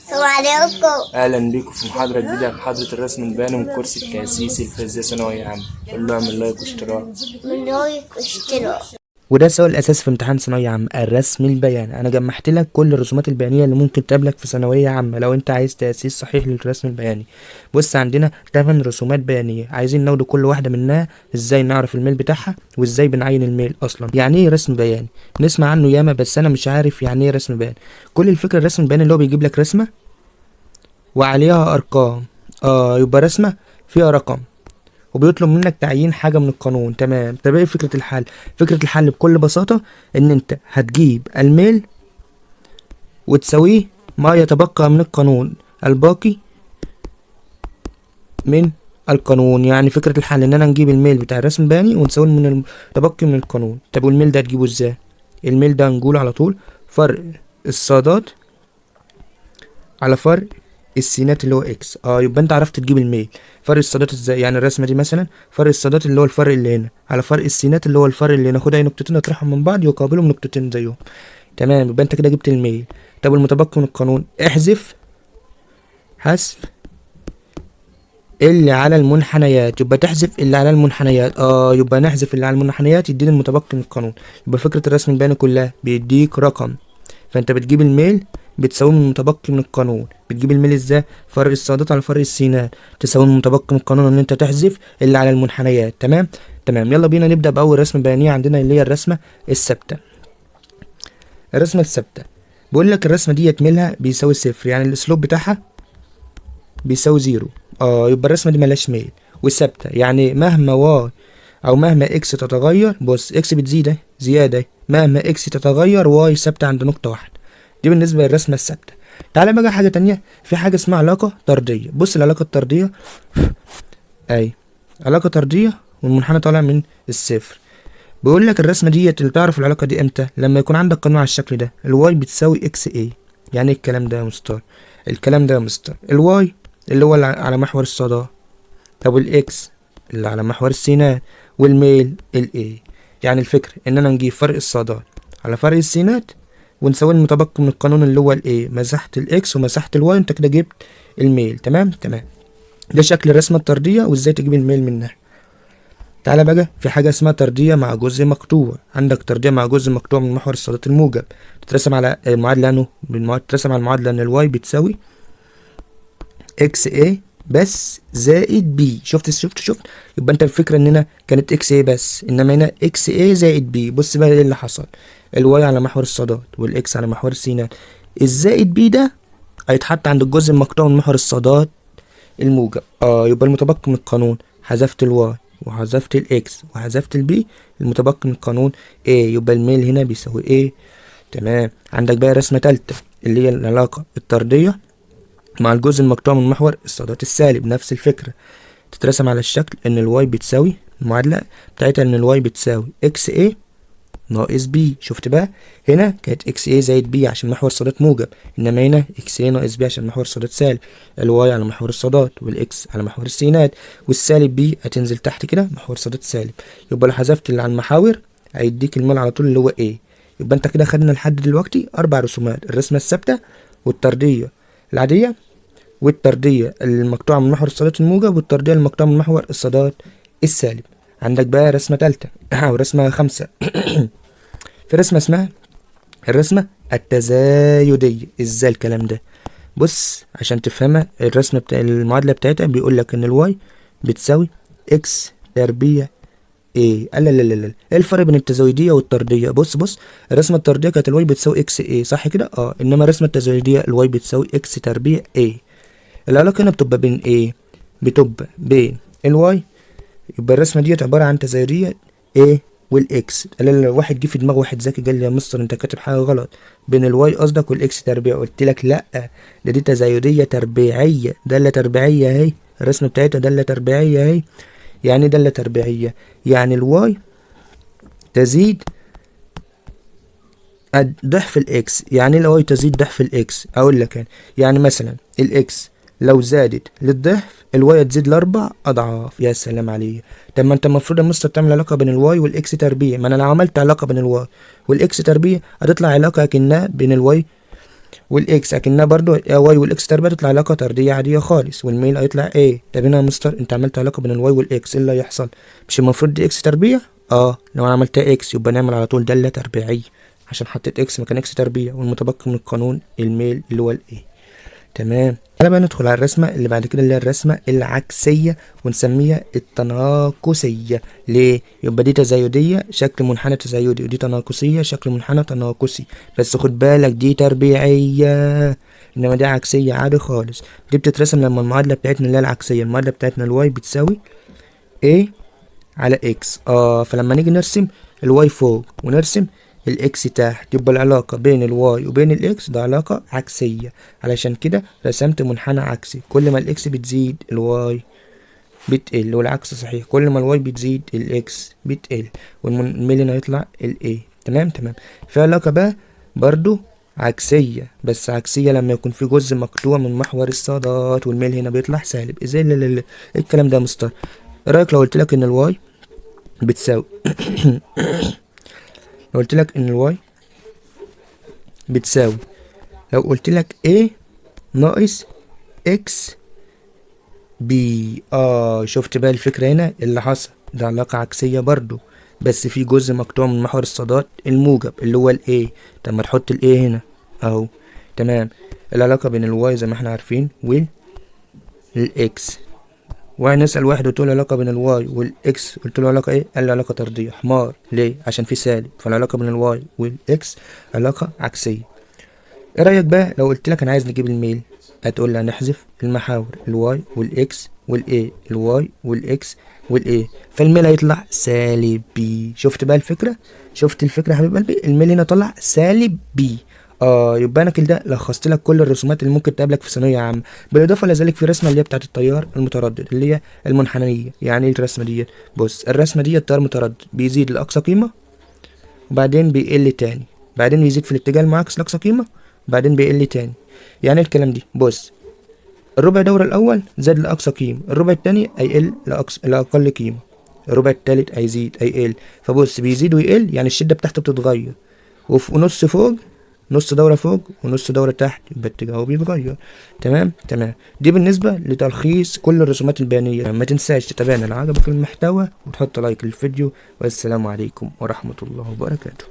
السلام عليكم. أهلا بيكم في محاضرة جديدة، محاضرة الرسم البياني من كورس التأسيسي الفيزياء ثانوية عامة. قول له اعمل لايك واشتراك. من لايك واشتراك. وده السؤال الاساسي في امتحان ثانويه عامه، الرسم البياني. انا جمعت لك كل الرسومات البيانيه اللي ممكن تقابلك في ثانويه عامه لو انت عايز تاسيس صحيح للرسم البياني. بص، عندنا 8 رسومات بيانيه، عايزين ناخد كل واحده منها ازاي نعرف الميل بتاعها وازاي بنعين الميل اصلا. يعني ايه رسم بياني؟ نسمع عنه ياما بس انا مش عارف يعني ايه رسم بياني. كل الفكره الرسم البياني اللي هو بيجيب لك رسمه وعليها ارقام، يبقى رسمه فيها رقم وبيطلب منك تعيين حاجة من القانون. تمام. طب ايه فكرة الحل؟ فكرة الحل بكل بساطة ان انت هتجيب الميل وتساويه ما يتبقى من القانون الباقي من القانون. يعني فكرة الحل ان انا نجيب الميل بتاع الرسم البياني ونساويه من المتبقي من القانون. طب والميل ده هتجيبه ازاي؟ الميل ده هنقول على طول فرق الصادات على فرق السينات اللي هو اكس. يبقى انت عرفت تجيب الميل. فرق الصادات ازاي؟ يعني الرسمه دي مثلا فرق الصادات اللي هو الفرق اللي هنا على فرق السينات اللي هو الفرق اللي هنا، خد اي نقطتين اطرحهم من بعض يقابلهم نقطتين زيهم. تمام، يبقى انت كده جبت الميل. طب المتبقي من القانون احذف حذف اللي على المنحنيات. يبقى تحذف اللي على المنحنيات. يبقى نحذف اللي على المنحنيات يديني المتبقي من القانون. يبقى فكره الرسم البياني كلها بيديك رقم، فانت بتجيب الميل بتساوي من المتبقي من القانون. بتجيب الميل ازاي؟ فرق الصادات على فرق السينات تساوي من المتبقي من القانون ان انت تحذف اللي على المنحنيات. تمام. يلا بينا نبدا باول رسمه بيانيه عندنا اللي هي الرسمه الثابته. الرسمه الثابته بقول لك الرسمه ديت ميلها بيساوي صفر، يعني الاسلوب بتاعها بيساوي زيرو. يبقى الرسمه دي ملهاش ميل وثابته، يعني مهما واي او مهما اكس تتغير. بص، اكس بتزيد زياده، مهما اكس تتغير واي ثابته عند نقطه واحده. دي بالنسبه للرسمه الثابته. تعالى بقى حاجه تانية، في حاجه اسمها علاقه طرديه. بص العلاقه الطرديه علاقه طرديه والمنحنى طالع من الصفر. بيقول لك الرسمه ديت اللي تعرف العلاقه دي امتى؟ لما يكون عندك قانون على الشكل ده، الواي بتساوي اكس اي. يعني ايه الكلام ده يا مستر؟ الكلام ده يا مستر، الواي اللي هو على محور الصادات، طب الاكس اللي على محور السينات، والميل الاي. يعني الفكره ان انا نجيب فرق الصادات على فرق السينات ونساوي المتبقي من القانون اللي هو الايه، مسحت الاكس ومسحت الواي، انت كده جبت الميل. تمام. ده شكل الرسمه الطرديه وازاي تجيب الميل منها. تعالى بقى في حاجه اسمها طرديه مع جزء مقطوع. عندك طرديه مع جزء مقطوع من محور الصادات الموجب، تترسم على المعادله تترسم على المعادله ان الواي بتساوي اكس اي بس زائد بي. شفت يبقى انت الفكره ان هنا كانت اكس اي بس، انما هنا اكس اي زائد بي. بص بقى ايه اللي حصل، الواي على محور الصادات والاكس على محور السينات، الزائد بي ده هيتحط عند الجزء المقطوع من محور الصادات الموجب. يبقى المتبقي من القانون حذفت الواي وحذفت الاكس وحذفت البي، المتبقي من القانون ايه، يبقى الميل هنا بيساوي ايه. تمام. عندك بقى رسمه تالته اللي هي العلاقه الطرديه مع الجزء المقطوع من محور الصادات السالب. نفس الفكره تترسم على الشكل ان الواي بتساوي، المعادله بتاعتها ان الواي بتساوي اكس اي ناقص بي. شفت بقى هنا كانت اكس اي زائد بي عشان محور الصادات موجب، انما هنا اكس اي ناقص بي عشان محور الصادات سالب. الواي على محور الصادات والاكس على محور السينات والسالب بي هتنزل تحت كده محور الصادات سالب. يبقى لو حذفت اللي على المحاور هيديك الميل على طول اللي هو ايه. يبقى انت كده خدنا لحد دلوقتي 4 رسومات، الرسمه الثابته والطرديه العاديه والطرديه المقطوعه من محور الصادات الموجب والطرديه المقطوعه من محور الصادات السالب. عندك بقى رسمه ثالثه ورسمه خامسه. في رسمه اسمها الرسمه التزايديه. ازاي الكلام ده؟ بص عشان تفهمها، الرسمه بتاع المعادله بتاعتها بيقول لك ان الواي بتساوي اكس تربيع ايه. لا ايه الفرق بين التزايديه والطرديه؟ بص الرسمه الطرديه كانت الواي بتساوي اكس ايه، صح كده؟ انما الرسمه التزايديه الواي بتساوي اكس تربيع ايه. العلاقه هنا بتبقى بين ايه؟ بتبقى بين الواي. يبقى الرسمه ديت عباره عن تزايديه ايه والاكس. واحد جه في دماغ واحد ذكي قال لي يا مستر انت كاتب حاجه غلط، بين الواي قصدك والاكس تربيع. قلت لك لا، دي تزايديه تربيعيه، داله تربيعيه اهي، الرسمه بتاعتها داله تربيعيه اهي. يعني داله تربيعيه يعني الواي تزيد ضعف الاكس. يعني الواي تزيد ضعف الاكس. اقول لك يعني مثلا الاكس لو زادت للضعف الواي تزيد ل4 اضعاف. يا سلام عليك. طب ما انت المفروض يا مستر تعمل علاقه بين الواي والاكس تربيع. ما انا لو عملت علاقه بين الواي والاكس تربيع هتطلع علاقه كأنها بين الواي والاكس اكنها برضو واي والاكس تربيع تطلع علاقه طرديه عاديه خالص، والميل هيطلع ايه. طب هنا يا مستر انت عملت علاقه بين الواي والاكس، ايه اللي هيحصل؟ مش المفروض دي اكس تربيع؟ لو انا عملتها اكس يبقى نعمل على طول داله تربيعيه عشان حطيت اكس مكان اكس تربيع، والمتبقي من القانون الميل اللي هو الايه. تمام. تعالى بقى ندخل على الرسمه اللي بعد كده اللي هي الرسمه العكسيه ونسميها التناقصيه. ليه؟ يبقى دي تزايديه شكل منحنى تزايدي، ودي تناقصيه شكل منحنى تناقصي، بس خد بالك دي تربيعيه انما دي عكسيه عادي خالص. دي بتترسم لما المعادله بتاعتنا اللي هي العكسيه، المعادله بتاعتنا الواي بتساوي a على اكس. فلما نيجي نرسم الواي فوق ونرسم الاكس تحت يبقى العلاقة بين الواي وبين الاكس ده علاقة عكسية، علشان كده رسمت منحنى عكسي. كل ما الاكس بتزيد الواي بتقل، والعكس صحيح، كل ما الواي بتزيد الاكس بتقل، والميل هنا هيطلع الاي. تمام. في علاقة بقى برضو عكسية، بس عكسية لما يكون في جزء مقطوع من محور الصادات والميل هنا بيطلع سالب. ازاي؟ ايه الكلام ده يا مستر؟ ايه رأيك لو قلت لك ان الواي بتساوي لو قلت لك ان الواي بتساوي لو قلت لك a ناقص x b. شفت بقى الفكرة هنا اللي حصل؟ ده علاقة عكسية برضو، بس في جزء مقطوع من محور الصادات الموجب اللي هو ال A. طب ما تحط ال A هنا اهو. تمام. العلاقة بين الواي زي ما احنا عارفين والاكس، وهنسأل واحد قلت له العلاقة بين الواي والاكس، قلت له علاقة ايه؟ قال لي علاقة طردية. حمار. ليه؟ عشان في سالب، فالعلاقة بين الواي والاكس علاقة عكسية. ايه رأيك بقى لو قلت لك انا عايز نجيب الميل؟ هتقول لي هنحذف المحاور الواي والاكس والاي، الواي والاكس والاي، فالميل هيطلع سالب بي. شفت بقى الفكرة؟ شفت الفكرة يا حبيب قلبي؟ الميل هنا طلع سالب بي. يبقى انا كده لخصت لك كل الرسومات اللي ممكن تقابلك في ثانويه عامه، بالاضافه لذلك في رسمه اللي هي بتاعه التيار المتردد اللي هي المنحنيه. يعني ايه الرسمه ديت؟ بص الرسمه ديت التيار المتردد بيزيد لاقصى قيمه وبعدين بيقل تاني، بعدين بيزيد في الاتجاه المعاكس لاقصى قيمه وبعدين بيقل تاني. يعني الكلام دي بص الربع دورة الاول زاد لاقصى قيمه، الربع التاني هيقل لاقل قيمه، الربع التالت هيزيد هيقل. فبص بيزيد ويقل يعني الشده بتاعته بتتغير، وفي نص فوق نص دورة فوق ونص دورة تحت يبقى اتجاهه بيتغير. تمام. دي بالنسبة لتلخيص كل الرسومات البيانية. ما تنساش تتابعنا لو عجبك المحتوى وتحط لايك للفيديو، والسلام عليكم ورحمة الله وبركاته.